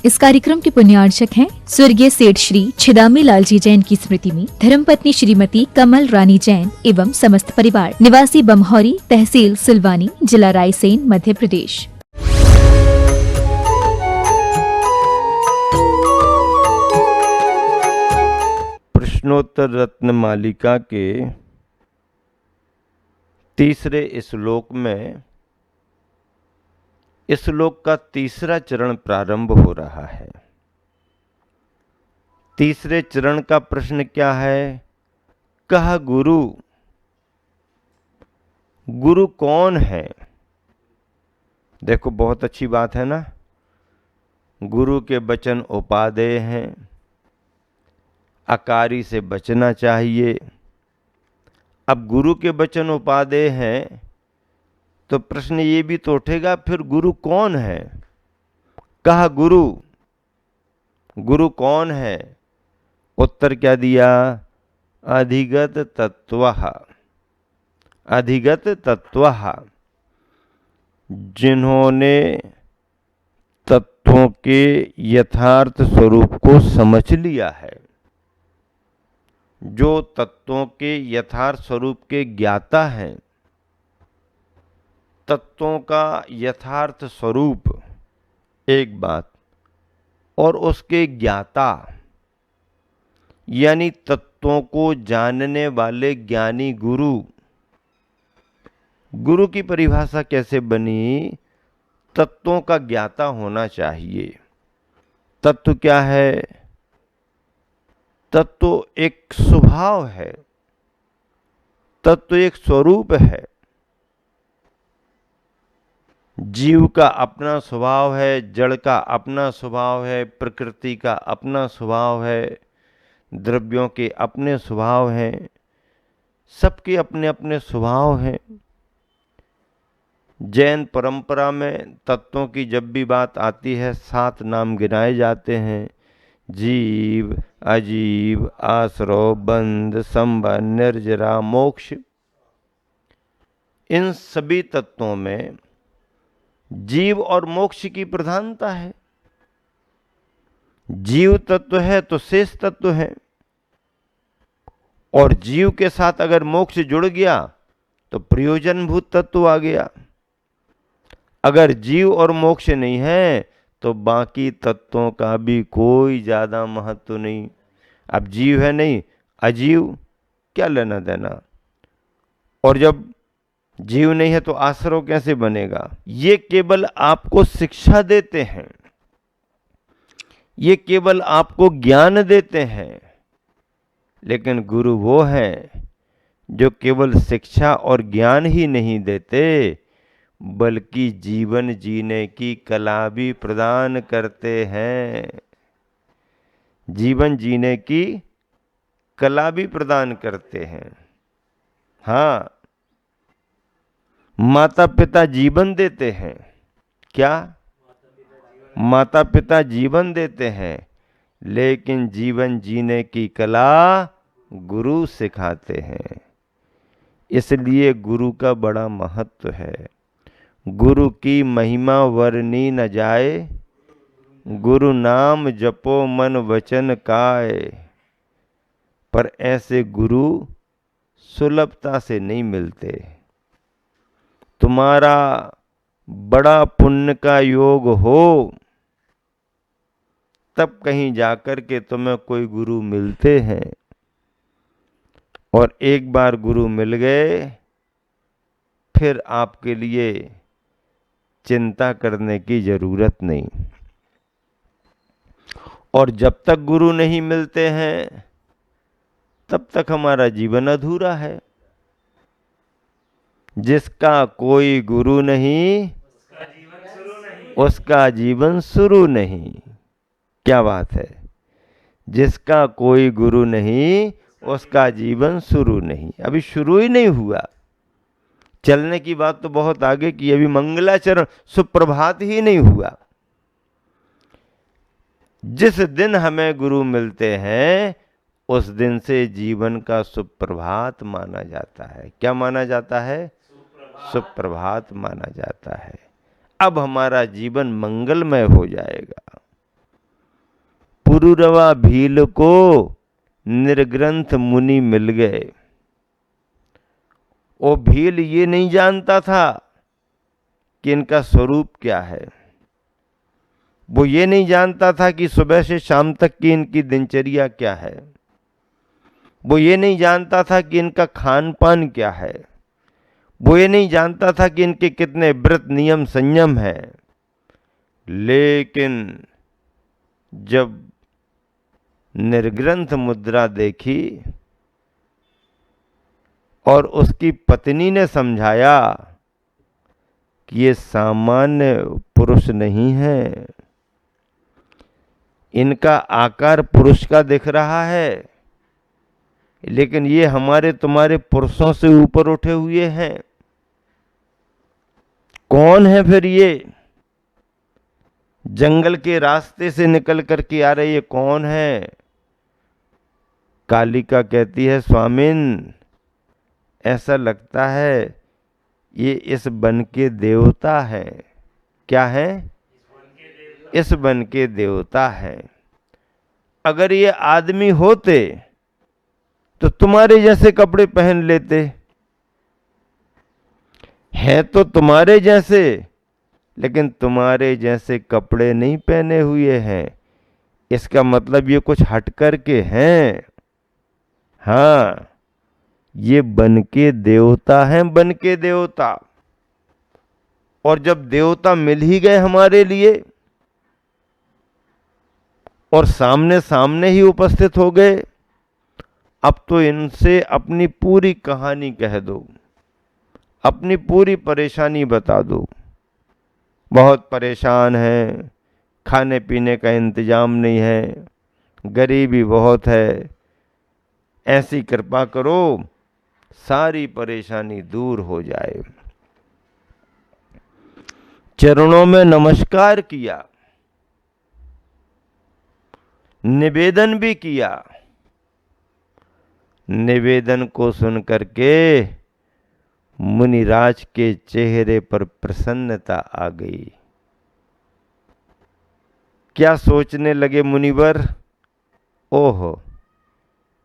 इस कार्यक्रम के पुण्यार्चक हैं स्वर्गीय सेठ श्री छिदामी लाल जी जैन की स्मृति में धर्मपत्नी श्रीमती कमल रानी जैन एवं समस्त परिवार, निवासी बमहौरी, तहसील सिलवानी, जिला रायसेन, मध्य प्रदेश। प्रश्नोत्तर रत्न मालिका के तीसरे श्लोक में इस श्लोक का तीसरा चरण प्रारंभ हो रहा है। तीसरे चरण का प्रश्न क्या है? कह गुरु, गुरु कौन है? देखो, बहुत अच्छी बात है ना। गुरु के वचन उपादेय हैं, अकारी से बचना चाहिए। अब गुरु के वचन उपादेय हैं तो प्रश्न ये भी तो उठेगा, फिर गुरु कौन है? कहा गुरु, गुरु कौन है? उत्तर क्या दिया? अधिगत तत्वः, अधिगत तत्वः, जिन्होंने तत्वों के यथार्थ स्वरूप को समझ लिया है, जो तत्वों के यथार्थ स्वरूप के ज्ञाता हैं। तत्वों का यथार्थ स्वरूप एक बात, और उसके ज्ञाता यानी तत्वों को जानने वाले ज्ञानी गुरु। गुरु की परिभाषा कैसे बनी? तत्वों का ज्ञाता होना चाहिए। तत्व क्या है? तत्व एक स्वभाव है, तत्व एक स्वरूप है। जीव का अपना स्वभाव है, जड़ का अपना स्वभाव है, प्रकृति का अपना स्वभाव है, द्रव्यों के अपने स्वभाव हैं, सबके अपने अपने स्वभाव हैं। जैन परंपरा में तत्वों की जब भी बात आती है 7 नाम गिनाए जाते हैं: जीव, अजीव, आश्रव, बंध, संबंध, निर्जरा, मोक्ष। इन सभी तत्वों में जीव और मोक्ष की प्रधानता है। जीव तत्व है तो शेष तत्व है, और जीव के साथ अगर मोक्ष जुड़ गया तो प्रयोजनभूत तत्व आ गया। अगर जीव और मोक्ष नहीं है तो बाकी तत्वों का भी कोई ज्यादा महत्व नहीं। अब जीव है नहीं, अजीव, क्या लेना देना? और जब जीव नहीं है तो आश्रव कैसे बनेगा? ये केवल आपको शिक्षा देते हैं, ये केवल आपको ज्ञान देते हैं। लेकिन गुरु वो है जो केवल शिक्षा और ज्ञान ही नहीं देते, बल्कि जीवन जीने की कला भी प्रदान करते हैं। जीवन जीने की कला भी प्रदान करते हैं। हाँ, माता पिता जीवन देते हैं। क्या? माता पिता जीवन देते हैं, लेकिन जीवन जीने की कला गुरु सिखाते हैं। इसलिए गुरु का बड़ा महत्व है। गुरु की महिमा वर्णी न जाए, गुरु नाम जपो मन वचन काय। पर ऐसे गुरु सुलभता से नहीं मिलते। तुम्हारा बड़ा पुण्य का योग हो तब कहीं जाकर के तुम्हें कोई गुरु मिलते हैं, और एक बार गुरु मिल गए फिर आपके लिए चिंता करने की जरूरत नहीं। और जब तक गुरु नहीं मिलते हैं तब तक हमारा जीवन अधूरा है। जिसका कोई गुरु नहीं उसका जीवन शुरू नहीं। क्या बात है? जिसका कोई गुरु नहीं उसका जीवन शुरू नहीं। अभी शुरू ही नहीं हुआ। चलने की बात तो बहुत आगे की, अभी मंगलाचरण सुप्रभात ही नहीं हुआ। जिस दिन हमें गुरु मिलते हैं उस दिन से जीवन का सुप्रभात माना जाता है। क्या माना जाता है? सुप्रभात माना जाता है। अब हमारा जीवन मंगलमय हो जाएगा। पुरुरवा भील को निर्ग्रंथ मुनि मिल गए। वो भील ये नहीं जानता था कि इनका स्वरूप क्या है। वो ये नहीं जानता था कि सुबह से शाम तक की इनकी दिनचर्या क्या है। वो ये नहीं जानता था कि इनका खान पान क्या है। वो ये नहीं जानता था कि इनके कितने व्रत नियम संयम है। लेकिन जब निर्ग्रंथ मुद्रा देखी और उसकी पत्नी ने समझाया कि ये सामान्य पुरुष नहीं है, इनका आकार पुरुष का दिख रहा है, लेकिन ये हमारे तुम्हारे पुरुषों से ऊपर उठे हुए हैं। कौन है फिर ये? जंगल के रास्ते से निकल करके आ रहे ये कौन है? कालिका कहती है, स्वामिन ऐसा लगता है ये इस वन के देवता हैं। क्या है? इस वन के देवता हैं। अगर ये आदमी होते तो तुम्हारे जैसे कपड़े पहन लेते। है तो तुम्हारे जैसे, लेकिन तुम्हारे जैसे कपड़े नहीं पहने हुए हैं। इसका मतलब ये कुछ हट कर के हैं। हाँ, ये वन के देवता हैं, वन के देवता। और जब देवता मिल ही गए हमारे लिए और सामने सामने ही उपस्थित हो गए, अब तो इनसे अपनी पूरी कहानी कह दो, अपनी पूरी परेशानी बता दो। बहुत परेशान हैं, खाने पीने का इंतजाम नहीं है, गरीबी बहुत है, ऐसी कृपा करो सारी परेशानी दूर हो जाए। चरणों में नमस्कार किया, निवेदन भी किया। निवेदन को सुन करके मुनिराज के चेहरे पर प्रसन्नता आ गई। क्या सोचने लगे मुनिवर? ओहो,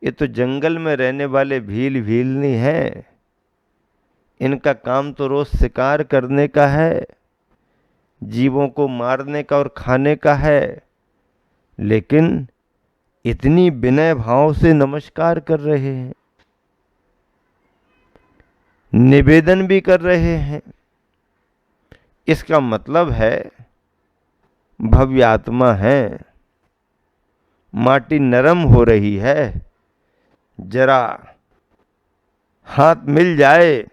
ये तो जंगल में रहने वाले भील भीलनी है। इनका काम तो रोज शिकार करने का है, जीवों को मारने का और खाने का है, लेकिन इतनी विनय भाव से नमस्कार कर रहे हैं, निवेदन भी कर रहे हैं। इसका मतलब है भव्य आत्मा है। माटी नरम हो रही है, जरा हाथ मिल जाए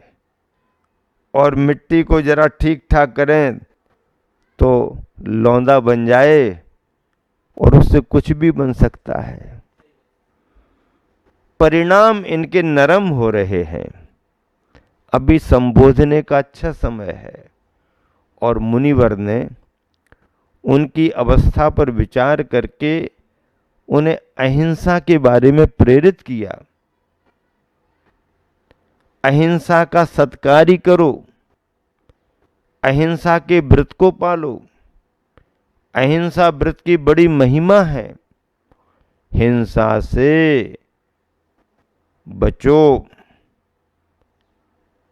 और मिट्टी को जरा ठीक ठाक करें तो लौंदा बन जाए और उससे कुछ भी बन सकता है। परिणाम इनके नरम हो रहे हैं। अभी संबोधने का अच्छा समय है। और मुनिवर ने उनकी अवस्था पर विचार करके उन्हें अहिंसा के बारे में प्रेरित किया। अहिंसा का सत्कारी करो, अहिंसा के व्रत को पालो। अहिंसा व्रत की बड़ी महिमा है। हिंसा से बचो,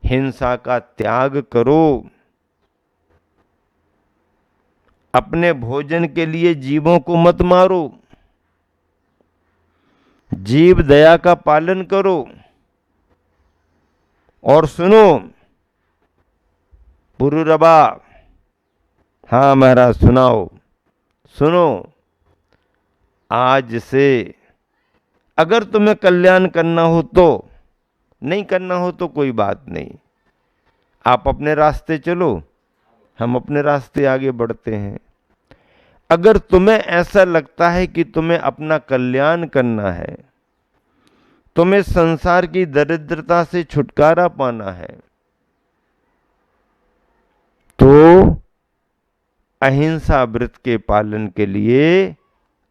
हिंसा का त्याग करो। अपने भोजन के लिए जीवों को मत मारो, जीव दया का पालन करो। और सुनो पुरुरवा, हाँ महाराज सुनाओ, सुनो, आज से अगर तुम्हें कल्याण करना हो तो, नहीं करना हो तो कोई बात नहीं, आप अपने रास्ते चलो, हम अपने रास्ते आगे बढ़ते हैं। अगर तुम्हें ऐसा लगता है कि तुम्हें अपना कल्याण करना है, तुम्हें संसार की दरिद्रता से छुटकारा पाना है, तो अहिंसा व्रत के पालन के लिए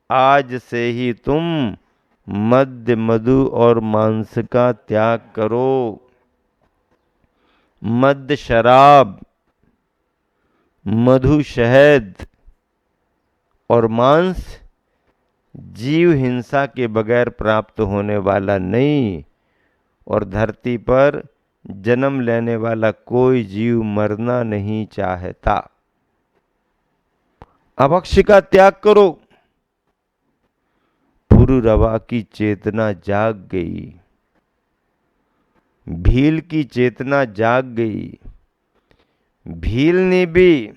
आज से ही तुम मद्य, मधु और मांस का त्याग करो। मद्य शराब, मधु शहद और मांस जीव हिंसा के बगैर प्राप्त होने वाला नहीं, और धरती पर जन्म लेने वाला कोई जीव मरना नहीं चाहता। अभक्ष्य का त्याग करो। पुरुरवा की चेतना जाग गई, भील की चेतना जाग गई। भील ने भी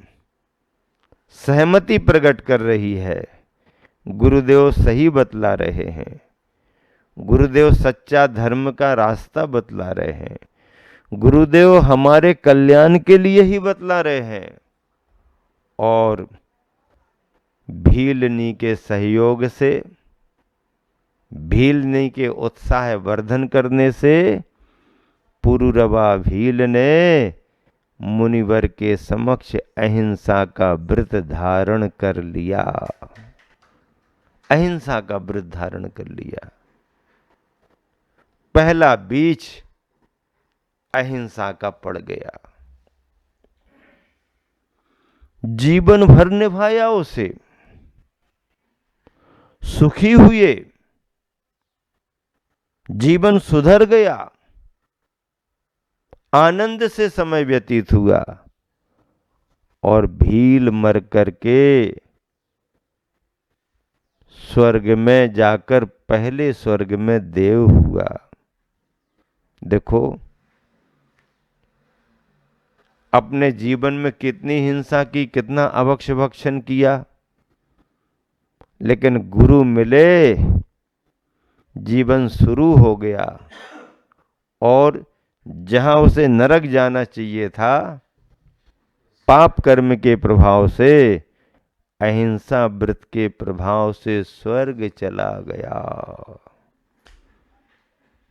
सहमति प्रकट कर रही है। गुरुदेव सही बतला रहे हैं, गुरुदेव सच्चा धर्म का रास्ता बतला रहे हैं, गुरुदेव हमारे कल्याण के लिए ही बतला रहे हैं। और भीलनी के सहयोग से, भीलनी के उत्साह वर्धन करने से पुरुरवा भील ने मुनिवर के समक्ष अहिंसा का व्रत धारण कर लिया। अहिंसा का व्रत धारण कर लिया। पहला बीज अहिंसा का पड़ गया। जीवन भर निभाया उसे, सुखी हुए, जीवन सुधर गया, आनंद से समय व्यतीत हुआ। और भील मर करके स्वर्ग में जाकर पहले स्वर्ग में देव हुआ। देखो अपने जीवन में कितनी हिंसा की, कितना अभक्ष्य भक्षण किया, लेकिन गुरु मिले, जीवन शुरू हो गया। और जहां उसे नरक जाना चाहिए था, पाप कर्म के प्रभाव से, अहिंसा व्रत के प्रभाव से स्वर्ग चला गया।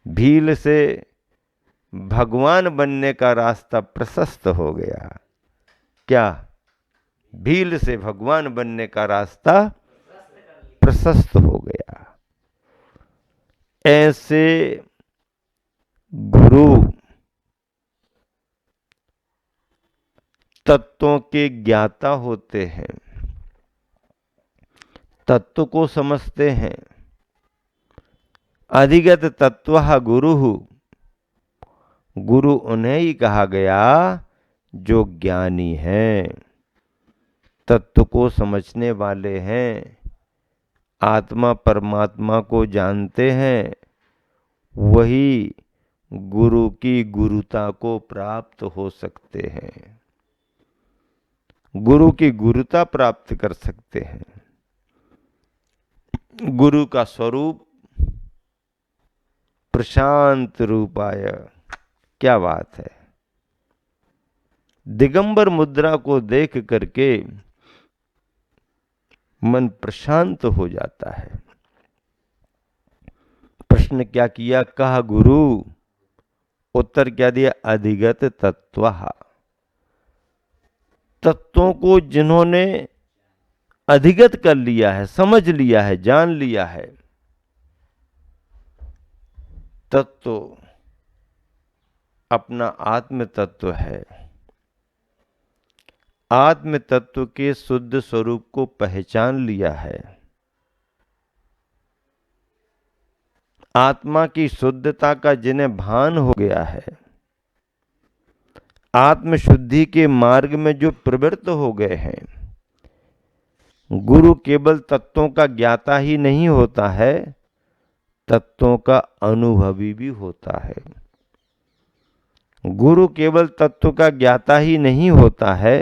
भील से भगवान बनने का रास्ता प्रशस्त हो गया। क्या? भील से भगवान बनने का रास्ता प्रशस्त हो गया। ऐसे गुरु तत्वों के ज्ञाता होते हैं, तत्व को समझते हैं। अधिगत तत्वः गुरुः, गुरु उन्हें ही कहा गया जो ज्ञानी हैं, तत्व को समझने वाले हैं, आत्मा परमात्मा को जानते हैं। वही गुरु की गुरुता को प्राप्त हो सकते हैं, गुरु की गुरुता प्राप्त कर सकते हैं। गुरु का स्वरूप प्रशांत रूपाय, क्या बात है। दिगंबर मुद्रा को देख करके मन प्रशांत हो जाता है। प्रश्न क्या किया? कहा गुरु, उत्तर क्या दिया? अधिगत तत्वः। तत्वों को जिन्होंने अधिगत कर लिया है, समझ लिया है, जान लिया है, तत्व अपना आत्म तत्व है। आत्म तत्व के शुद्ध स्वरूप को पहचान लिया है। आत्मा की शुद्धता का जिन्हें भान हो गया है, आत्मशुद्धि के मार्ग में जो प्रवृत्त हो गए हैं। गुरु केवल तत्वों का ज्ञाता ही नहीं होता है, तत्वों का अनुभवी भी होता है। गुरु केवल तत्व का ज्ञाता ही नहीं होता है,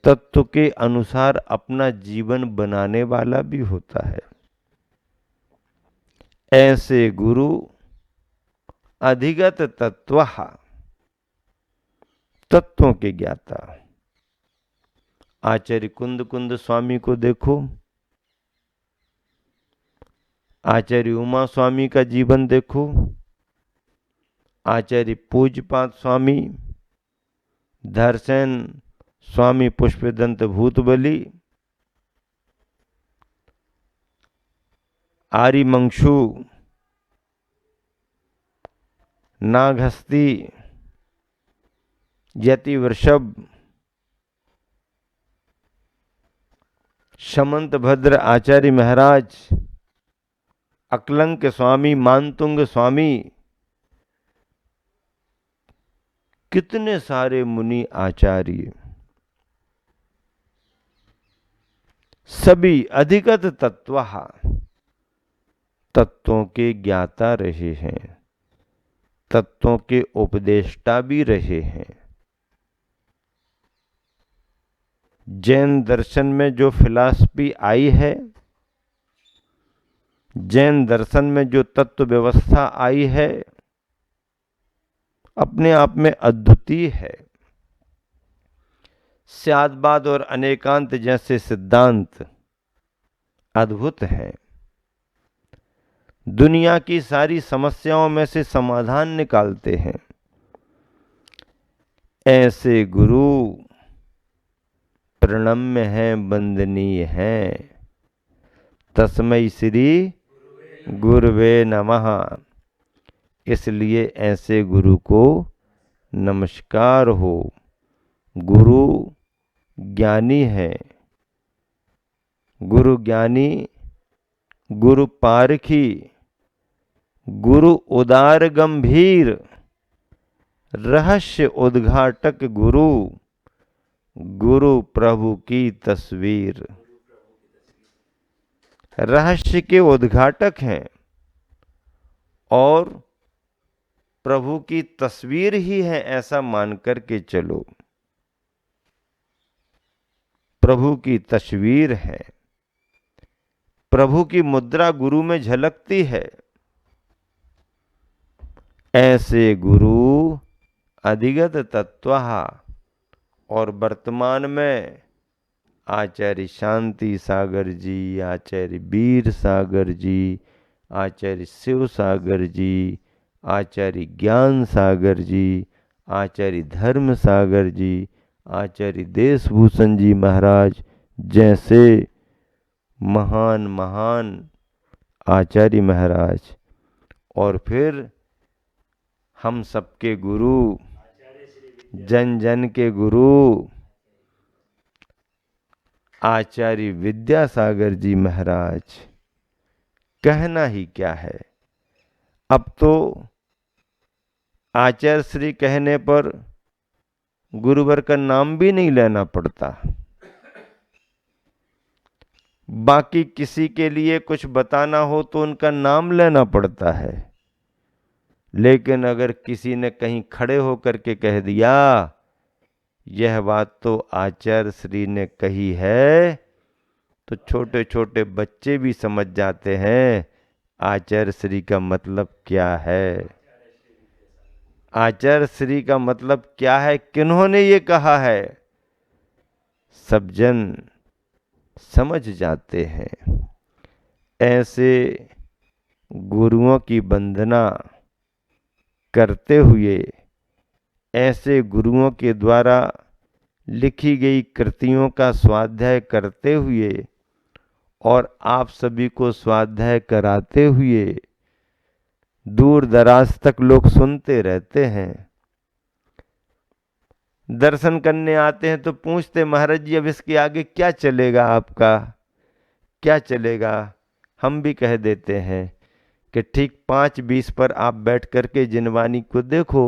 तत्व के अनुसार अपना जीवन बनाने वाला भी होता है। ऐसे गुरु अधिगत तत्वः, तत्वों के ज्ञाता। आचार्य कुंद कुंद स्वामी को देखो, आचार्य उमा स्वामी का जीवन देखो, आचार्य पूज्यपाद स्वामी, धरसेन स्वामी पुष्पदंत भूतबली, आर्यमंशु, नागहस्ती, यति वृषभ, शमंत भद्र आचार्य महाराज, अकलंक स्वामी, मानतुंग स्वामी, कितने सारे मुनि आचार्य, सभी अधिगत तत्वः, तत्वों के ज्ञाता रहे हैं, तत्वों के उपदेष्टा भी रहे हैं। जैन दर्शन में जो फिलॉसफी आई है, जैन दर्शन में जो तत्व व्यवस्था आई है, अपने आप में अद्वितीय है। स्यादवाद और अनेकांत जैसे सिद्धांत अद्भुत हैं। दुनिया की सारी समस्याओं में से समाधान निकालते हैं। ऐसे गुरु प्रणम्य हैं, वंदनीय हैं। तस्मै श्री गुरुवे नमः। इसलिए ऐसे गुरु को नमस्कार हो। गुरु ज्ञानी है, गुरु ज्ञानी, गुरु पारखी, गुरु उदार गंभीर, रहस्य उद्घाटक गुरु, गुरु प्रभु की तस्वीर। रहस्य के उद्घाटक हैं और प्रभु की तस्वीर ही है, ऐसा मान करके चलो। प्रभु की तस्वीर है, प्रभु की मुद्रा गुरु में झलकती है। ऐसे गुरु अधिगत तत्वः और वर्तमान में आचार्य शांति सागर जी, आचार्य वीर सागर जी, आचार्य शिव सागर जी, आचार्य ज्ञान सागर जी, आचार्य धर्म सागर जी, आचार्य देशभूषण जी महाराज जैसे महान महान आचार्य महाराज, और फिर हम सबके गुरु, जन जन के गुरु आचार्य विद्यासागर जी महाराज। कहना ही क्या है। अब तो आचार्य श्री कहने पर गुरुवर का नाम भी नहीं लेना पड़ता। बाकी किसी के लिए कुछ बताना हो तो उनका नाम लेना पड़ता है। लेकिन अगर किसी ने कहीं खड़े होकर के कह दिया यह बात तो आचार्य श्री ने कही है, तो छोटे छोटे बच्चे भी समझ जाते हैं आचार्य श्री का मतलब क्या है। आचार्य श्री का मतलब क्या है, किन्होंने ये कहा है, सब जन समझ जाते हैं। ऐसे गुरुओं की वंदना करते हुए, ऐसे गुरुओं के द्वारा लिखी गई कृतियों का स्वाध्याय करते हुए और आप सभी को स्वाध्याय कराते हुए दूर दराज तक लोग सुनते रहते हैं। दर्शन करने आते हैं तो पूछते महाराज जी अब इसके आगे क्या चलेगा, आपका क्या चलेगा। हम भी कह देते हैं कि ठीक 5:20 पर आप बैठ करके जिनवानी को देखो,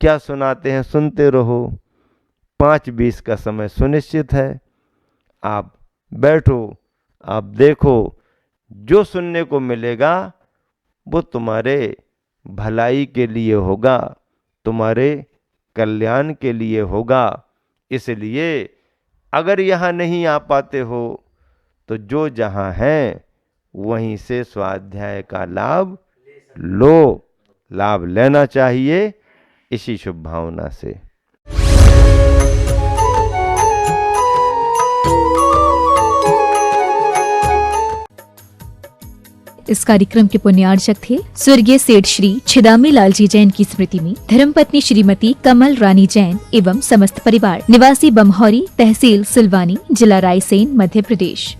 क्या सुनाते हैं सुनते रहो। 5:20 का समय सुनिश्चित है, आप बैठो, आप देखो, जो सुनने को मिलेगा वो तुम्हारे भलाई के लिए होगा, तुम्हारे कल्याण के लिए होगा। इसलिए अगर यहाँ नहीं आ पाते हो तो जो जहाँ हैं वहीं से स्वाध्याय का लाभ लो, लाभ लेना चाहिए। इसी शुभ भावना से इस कार्यक्रम के पुण्यार्चक थे स्वर्गीय सेठ श्री छिदामी लालजी जैन की स्मृति में धर्मपत्नी श्रीमती कमल रानी जैन एवं समस्त परिवार, निवासी बमहौरी, तहसील सिलवानी, जिला रायसेन, मध्य प्रदेश।